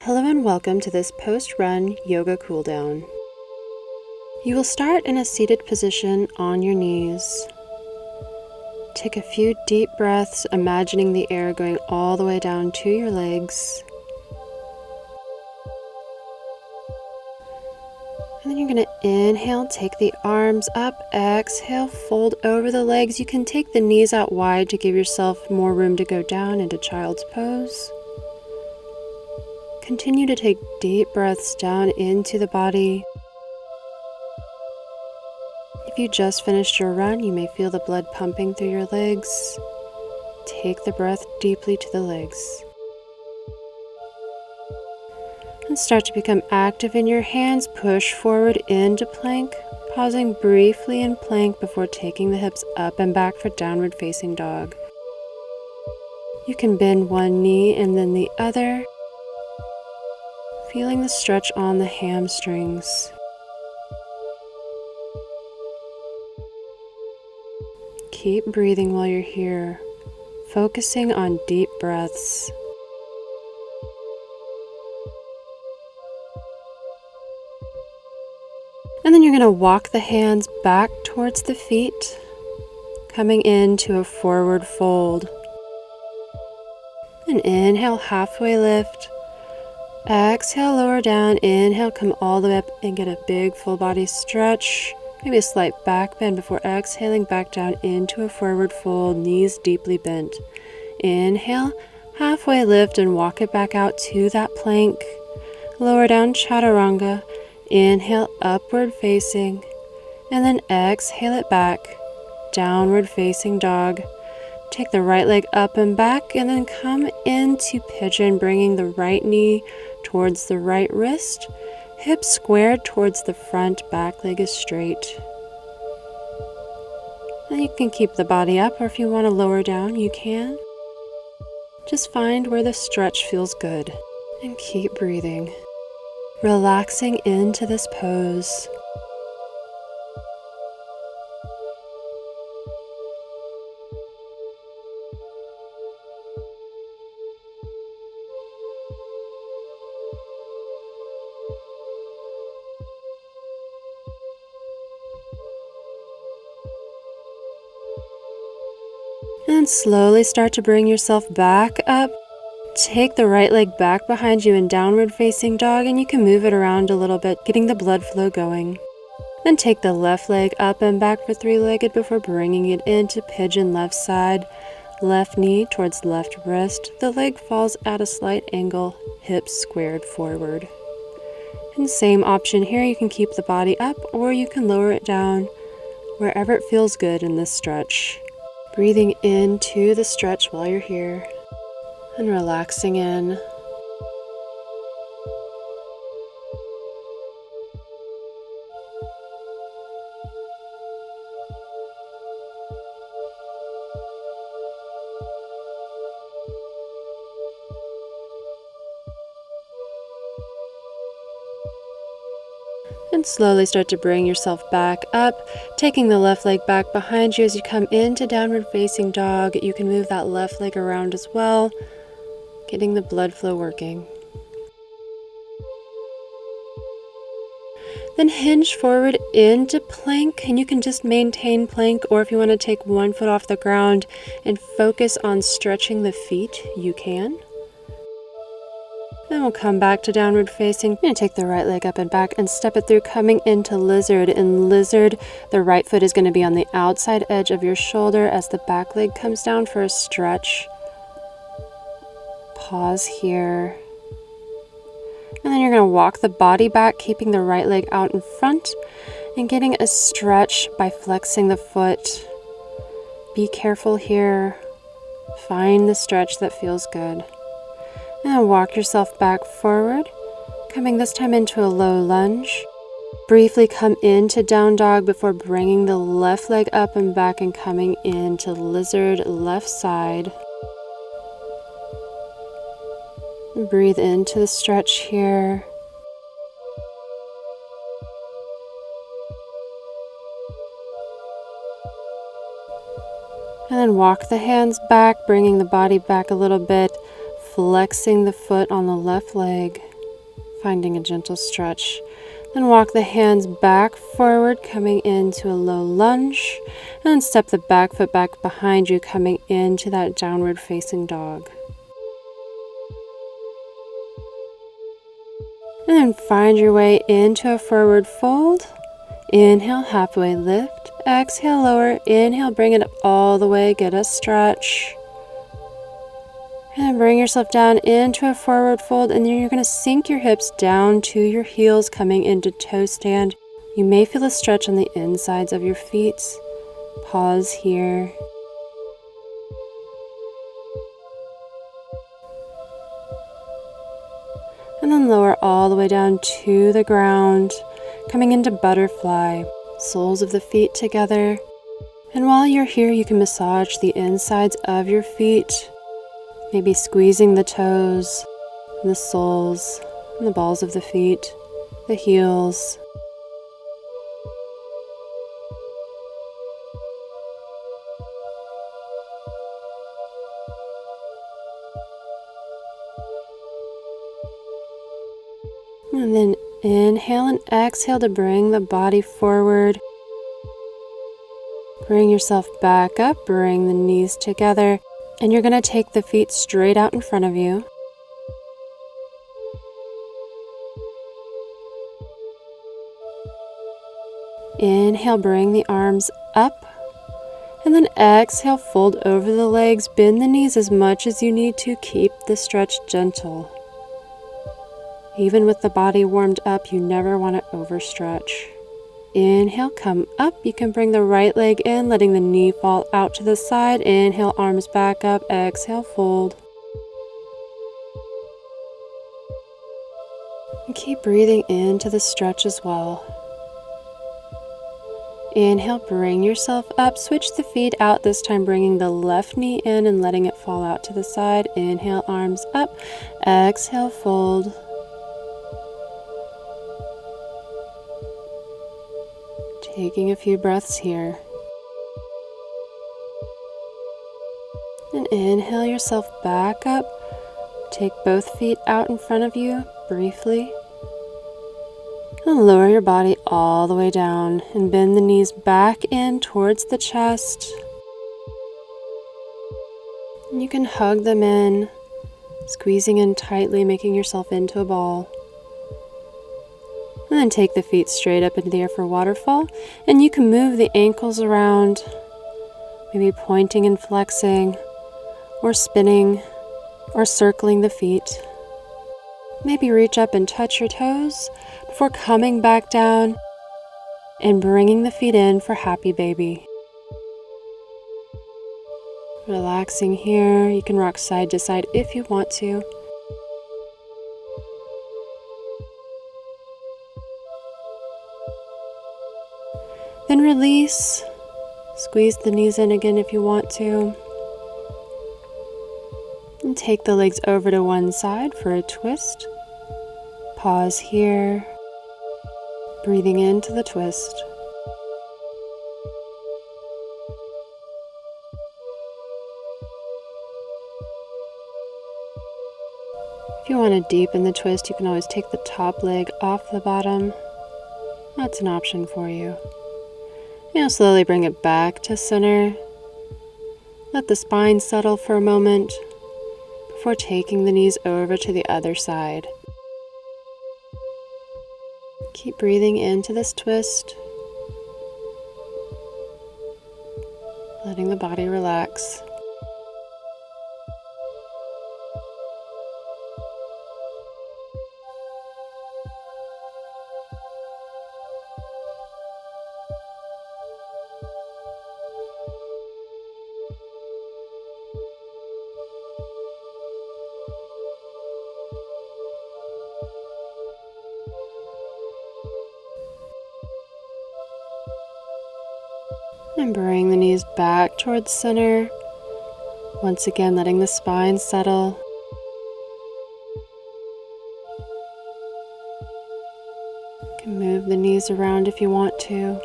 Hello and welcome to this post-run yoga cooldown. You will start in a seated position on your knees. Take a few deep breaths, imagining the air going all the way down to your legs. And then you're going to inhale, take the arms up, exhale, fold over the legs. You can take the knees out wide to give yourself more room to go down into child's pose. Continue to take deep breaths down into the body. If you just finished your run, you may feel the blood pumping through your legs. Take the breath deeply to the legs. And start to become active in your hands. Push forward into plank, pausing briefly in plank before taking the hips up and back for downward facing dog. You can bend one knee and then the other, feeling the stretch on the hamstrings. Keep breathing while you're here, focusing on deep breaths. And then you're going to walk the hands back towards the feet, coming into a forward fold. And inhale, halfway lift. Exhale, lower down. Inhale, come all the way up and get a big full body stretch. Maybe a slight back bend before exhaling back down into a forward fold, knees deeply bent. Inhale, halfway lift and walk it back out to that plank. Lower down, chaturanga. Inhale, upward facing. And then exhale it back, downward facing dog. Take the right leg up and back and then come into pigeon, bringing the right knee towards the right wrist. Hips squared towards the front, back leg is straight. And you can keep the body up, or if you want to lower down, you can. Just find where the stretch feels good and keep breathing, relaxing into this pose. And slowly start to bring yourself back up. Take the right leg back behind you in downward facing dog, and you can move it around a little bit, getting the blood flow going. Then take the left leg up and back for three-legged before bringing it into pigeon left side. Left knee towards left wrist. The leg falls at a slight angle, hips squared forward. And same option here, you can keep the body up or you can lower it down wherever it feels good in this stretch. Breathing into the stretch while you're here and relaxing in. And slowly start to bring yourself back up, taking the left leg back behind you as you come into downward facing dog. You can move that left leg around as well, getting the blood flow working. Then hinge forward into plank, and you can just maintain plank, or if you want to take one foot off the ground and focus on stretching the feet, you can. Then we'll come back to downward facing. You're going to take the right leg up and back and step it through, coming into lizard. In lizard, the right foot is going to be on the outside edge of your shoulder as the back leg comes down for a stretch. Pause here. And then you're going to walk the body back, keeping the right leg out in front and getting a stretch by flexing the foot. Be careful here. Find the stretch that feels good. And walk yourself back forward, coming this time into a low lunge. Briefly come into down dog before bringing the left leg up and back and coming into lizard left side. Breathe into the stretch here. And then walk the hands back, bringing the body back a little bit, flexing the foot on the left leg. finding a gentle stretch. Then walk the hands back forward, coming into a low lunge, and then step the back foot back behind you, coming into that downward facing dog. And then find your way into a forward fold. Inhale, halfway lift. Exhale, lower. Inhale, bring it up all the way, get a stretch. And then bring yourself down into a forward fold, and then you're going to sink your hips down to your heels, coming into toe stand. You may feel a stretch on the insides of your feet. Pause here. And then lower all the way down to the ground, coming into butterfly, soles of the feet together. And while you're here, you can massage the insides of your feet, maybe squeezing the toes, and the soles, and the balls of the feet, the heels. And then inhale and exhale to bring the body forward. Bring yourself back up, bring the knees together, and you're going to take the feet straight out in front of you. Inhale, bring the arms up, and then exhale, fold over the legs, bend the knees as much as you need to, keep the stretch gentle. Even with the body warmed up, you never want to overstretch. Inhale, come up. You can bring the right leg in, letting the knee fall out to the side. Inhale, arms back up. Exhale, fold. And keep breathing into the stretch as well. Inhale, bring yourself up. Switch the feet out, this time bringing the left knee in and letting it fall out to the side. Inhale, arms up. Exhale, fold. Taking a few breaths here. And inhale yourself back up. Take both feet out in front of you briefly. And lower your body all the way down and bend the knees back in towards the chest. And you can hug them in, squeezing in tightly, making yourself into a ball. And then take the feet straight up into the air for waterfall. And you can move the ankles around, maybe pointing and flexing, or spinning, or circling the feet. Maybe reach up and touch your toes before coming back down and bringing the feet in for happy baby. Relaxing here. You can rock side to side if you want to. Then release. Squeeze the knees in again if you want to. And take the legs over to one side for a twist. Pause here. Breathing into the twist. If you want to deepen the twist, you can always take the top leg off the bottom. That's an option for you. Now slowly bring it back to center. Let the spine settle for a moment before taking the knees over to the other side. Keep breathing into this twist, letting the body relax. And bring the knees back towards center. Once again, letting the spine settle. You can move the knees around if you want to,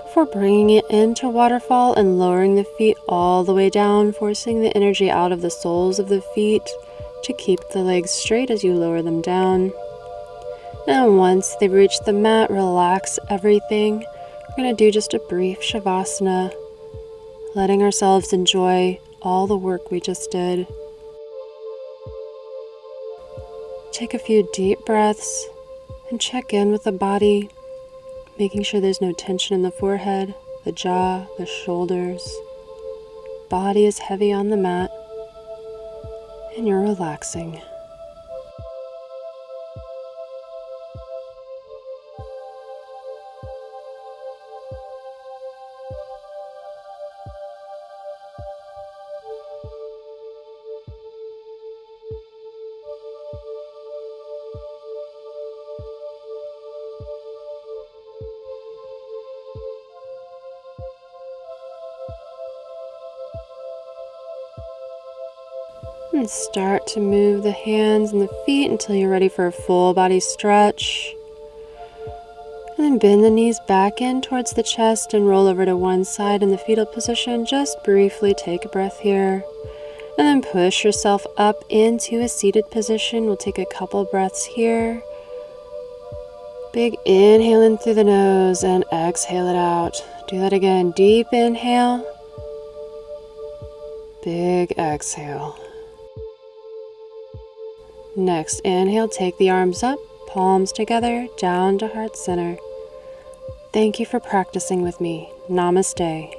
before bringing it into waterfall and lowering the feet all the way down, forcing the energy out of the soles of the feet to keep the legs straight as you lower them down. And once they've reached the mat, relax everything. We're going to do just a brief Shavasana, letting ourselves enjoy all the work we just did. Take a few deep breaths and check in with the body, making sure there's no tension in the forehead, the jaw, the shoulders. Body is heavy on the mat, and you're relaxing. And start to move the hands and the feet until you're ready for a full body stretch. And then bend the knees back in towards the chest and roll over to one side in the fetal position. Just briefly take a breath here. And then push yourself up into a seated position. We'll take a couple breaths here. Big inhale in through the nose and exhale it out. Do that again. Deep inhale. Big exhale. Next, inhale, take the arms up, palms together, down to heart center. Thank you for practicing with me. Namaste.